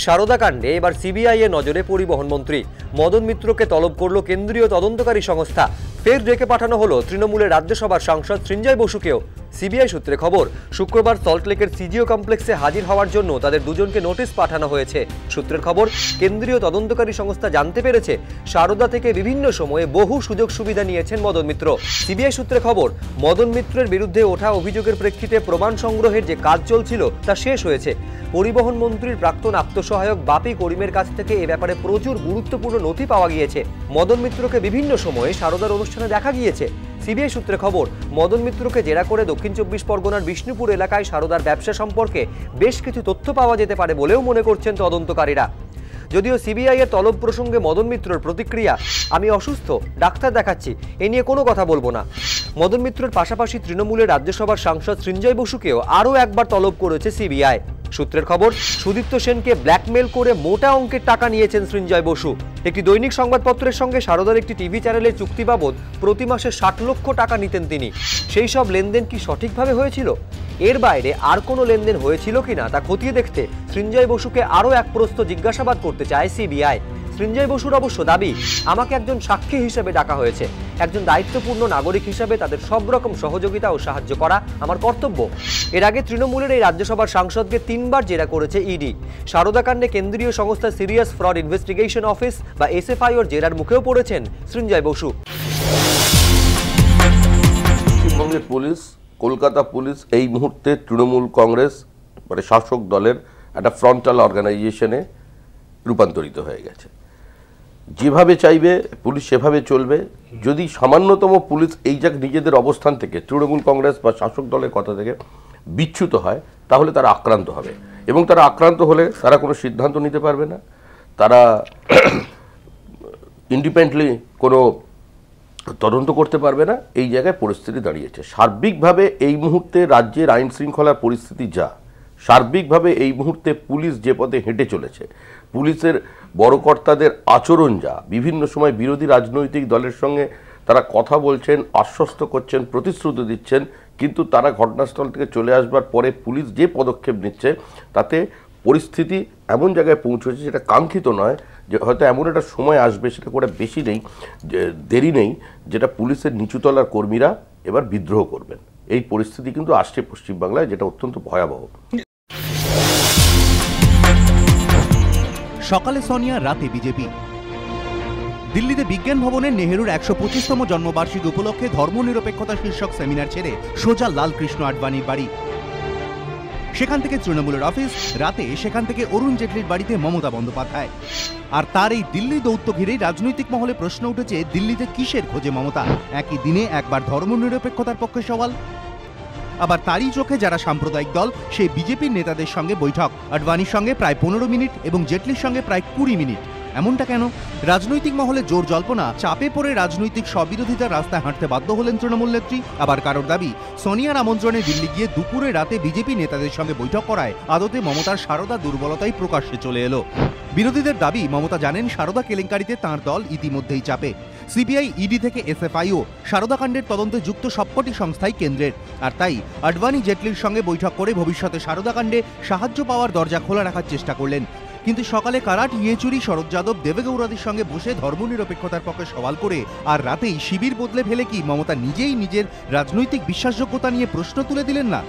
সারদা কাণ্ডে এবার সিবিআই এর নজরে পরিবহন মন্ত্রী মদন মিত্রকে তলব করল কেন্দ্রীয় তদন্তকারী সংস্থা। ফের ডেকে পাঠানো হলো তৃণমূলের রাজ্যসভার সাংসদ সৃঞ্জয় বসুকেও। সিবিআই সূত্রে খবর, শুক্রবার সল্টলেকের সিজিও কমপ্লেক্সে হাজির হওয়ার জন্য তাদের দুজনকে নোটিশ পাঠানো হয়েছে। সূত্রের খবর, কেন্দ্রীয় তদন্তকারী সংস্থা জানতে পেরেছে সারদা থেকে বিভিন্ন সময়ে বহু সুযোগ সুবিধা নিয়েছেন মদন মিত্র। সিবিআই সূত্রে খবর, মদন মিত্রের বিরুদ্ধে ওঠা অভিযোগের প্রেক্ষিতে প্রমাণ সংগ্রহের যে কাজ চলছিল তা শেষ হয়েছে। পরিবহন মন্ত্রীর প্রাক্তন আত্মসহায়ক বাপি করিমের কাছ থেকে এ ব্যাপারে প্রচুর গুরুত্বপূর্ণ নথি পাওয়া গিয়েছে। মদন মিত্রকে বিভিন্ন সময়ে সারদার অনুষ্ঠানে দেখা গিয়েছে। সিবিআই সূত্রে খবর, মদন মিত্রকে জেরা করে দক্ষিণ 24 পরগনার বিষ্ণুপুর এলাকায় সারদার ব্যবসা সম্পর্কে বেশ কিছু তথ্য পাওয়া যেতে পারে বলেও মনে করছেন তদন্তকারীরা। যদিও সিবিআই এর তলব প্রসঙ্গে মদন মিত্রর প্রতিক্রিয়া, আমি অসুস্থ, ডাক্তার দেখাচ্ছি, এ নিয়ে কোনো কথা বলবো না। মদন মিত্রের পাশাপাশি তৃণমূলের রাজ্যসভার সাংসদ সৃঞ্জয় বসুকেও আরও একবার তলব করেছে সিবিআই। সূত্রের খবর, সুদীপ্ত সেনকে ব্ল্যাকমেল করে মোটা অঙ্কের টাকা নিয়েছেন সৃঞ্জয় বসু। একটি দৈনিক সংবাদপত্রের সঙ্গে সারদার একটি টিভি চ্যানেলের চুক্তি বাবদ প্রতি মাসে 60 লক্ষ টাকা নিতেন তিনি। সেই সব লেনদেন কি সঠিকভাবে হয়েছিল? এর বাইরে আর কোনো লেনদেন হয়েছিল কিনা তা খতিয়ে দেখতে সৃঞ্জয় বসুকে আরও এক প্রশ্ন জিজ্ঞাসাবাদ করতে চায় সিবিআই। সৃঞ্জয় বসুর অবশ্য দাবি, আমাকে একজন সাক্ষী হিসেবে ডাকা হয়েছে। একজন দায়িত্বপূর্ণ নাগরিক হিসেবে তাদের সব রকম সহযোগিতা ও সাহায্য করা আমার কর্তব্য। এর আগে তৃণমূলের এই রাজ্যসভার সাংসদকে 3 বার জেরা করেছে ইডি। সারদা কাণ্ডে কেন্দ্রীয় সংস্থা সিরিয়াস ফ্রড ইনভেস্টিগেশন অফিস বা এসএফআইওর জেরার মুখেও পড়েছেন সৃঞ্জয় বসু। পশ্চিমবঙ্গের পুলিশ, কলকাতা পুলিশ এই মুহূর্তে তৃণমূল কংগ্রেস মানে শাসক দলের একটা ফ্রন্টাল অর্গানাইজেশনে রূপান্তরিত হয়ে গেছে। যেভাবে চাইবে পুলিশ সেভাবে চলবে। যদি সামান্যতম পুলিশ এই জায়গায় নিজেদের অবস্থান থেকে তৃণমূল কংগ্রেস বা শাসক দলের কথা থেকে বিচ্যুত হয়, তাহলে তারা আক্রান্ত হবে এবং তারা আক্রান্ত হলে তারা কোনো সিদ্ধান্ত নিতে পারবে না, তারা ইন্ডিপেন্ডেন্টলি কোনো তদন্ত করতে পারবে না। এই জায়গায় পরিস্থিতি দাঁড়িয়েছে। সার্বিকভাবে এই মুহূর্তে রাজ্যের আইন শৃঙ্খলার পরিস্থিতি যা, সার্বিকভাবে এই মুহূর্তে পুলিশ যে পথে হেঁটে চলেছে, পুলিশের বড় কর্তাদের আচরণ যা, বিভিন্ন সময় বিরোধী রাজনৈতিক দলের সঙ্গে তারা কথা বলছেন, আশ্বস্ত করছেন, প্রতিশ্রুতি দিচ্ছেন, কিন্তু তারা ঘটনাস্থল থেকে চলে আসবার পরে পুলিশ যে পদক্ষেপ নিচ্ছে তাতে পরিস্থিতি এমন জায়গায় পৌঁছেছে যেটা কাঙ্ক্ষিত নয়। যে হয়তো এমন একটা সময় আসবে, সেটা করে বেশি নেই, দেরি নেই, যেটা পুলিশের নিচুতলার কর্মীরা এবার বিদ্রোহ করবেন। এই পরিস্থিতি কিন্তু আসছে পশ্চিমবাংলায়, যেটা অত্যন্ত ভয়াবহ। সকালে সোনিয়া, রাতে বিজেপি। দিল্লিতে বিজ্ঞান ভবনের নেহেরুর 125তম জন্মবার্ষিকী উপলক্ষে ধর্মনিরপেক্ষতা শীর্ষক সেমিনার ছেড়ে সোজা লালকৃষ্ণ আডবাণীর বাড়ি। সেখান থেকে তৃণমূলের অফিস, রাতে সেখান থেকে অরুণ জেটলির বাড়িতে মমতা বন্দ্যোপাধ্যায়। আর তার এই দিল্লি দৌত্য ঘিরেই রাজনৈতিক মহলে প্রশ্ন উঠেছে, দিল্লিতে কিসের খোঁজে মমতা? একই দিনে একবার ধর্মনিরপেক্ষতার পক্ষে সওয়াল, আবার তারই চোখে যারা সাম্প্রদায়িক দল সেই বিজেপির নেতাদের সঙ্গে বৈঠক। আডবাণীর সঙ্গে প্রায় 15 মিনিট এবং জেটলির সঙ্গে প্রায় 20 মিনিট। এমনটা কেন? রাজনৈতিক মহলে জোর জল্পনা, চাপে পড়ে রাজনৈতিক স্ববিরোধিতার রাস্তায় হাঁটতে বাধ্য হলেন তৃণমূল নেত্রী। আবার কারোর দাবি, সোনিয়ার আমন্ত্রণে দিল্লি গিয়ে দুপুরে রাতে বিজেপি নেতাদের সঙ্গে বৈঠক করায় আদতে মমতার সারদা দুর্বলতাই প্রকাশ্যে চলে এলো। বিরোধীদের দাবি, মমতা জানেন সারদা কেলেঙ্কারিতে তাঁর দল ইতিমধ্যেই চাপে। সিবিআই, ইডি থেকে এসএফআইও, সারদা কাণ্ডের তদন্তে যুক্ত সবকটি সংস্থাই কেন্দ্রের। আর তাই আডবাণী জেটলির সঙ্গে বৈঠক করে ভবিষ্যতে সারদা কাণ্ডে সাহায্য পাওয়ার দরজা খোলা রাখার চেষ্টা করলেন। কিন্তু সকালে কারাট, ইয়েচুরি, শরৎ যাদব, দেবেগৌড়াদের সঙ্গে বসে ধর্মনিরপেক্ষতার পক্ষে সওয়াল করে আর রাতেই শিবির বদলে ফেলে কি মমতা নিজেই নিজের রাজনৈতিক বিশ্বাসযোগ্যতা নিয়ে প্রশ্ন তুলে দিলেন না?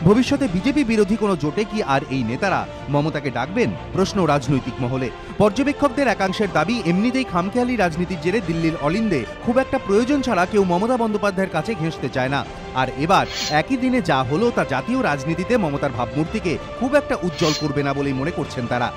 ভবিষ্যতে বিজেপি বিরোধী কোনো জোটে কি আর এই নেতারা মমতাকে ডাকবেন? প্রশ্ন রাজনৈতিক মহলে। পর্যবেক্ষকদের একাংশের দাবি, এমনিতেই খামখেয়ালি রাজনীতির জেরে দিল্লির অলিন্দে খুব একটা প্রয়োজন ছাড়া কেউ মমতা বন্দ্যোপাধ্যায়ের কাছে ঘেঁষতে চায় না। আর এবার একই দিনে যা হলো তা জাতীয় রাজনীতিতে মমতার ভাবমূর্তিকে খুব একটা উজ্জ্বল করবে না বলেই মনে করছেন তারা।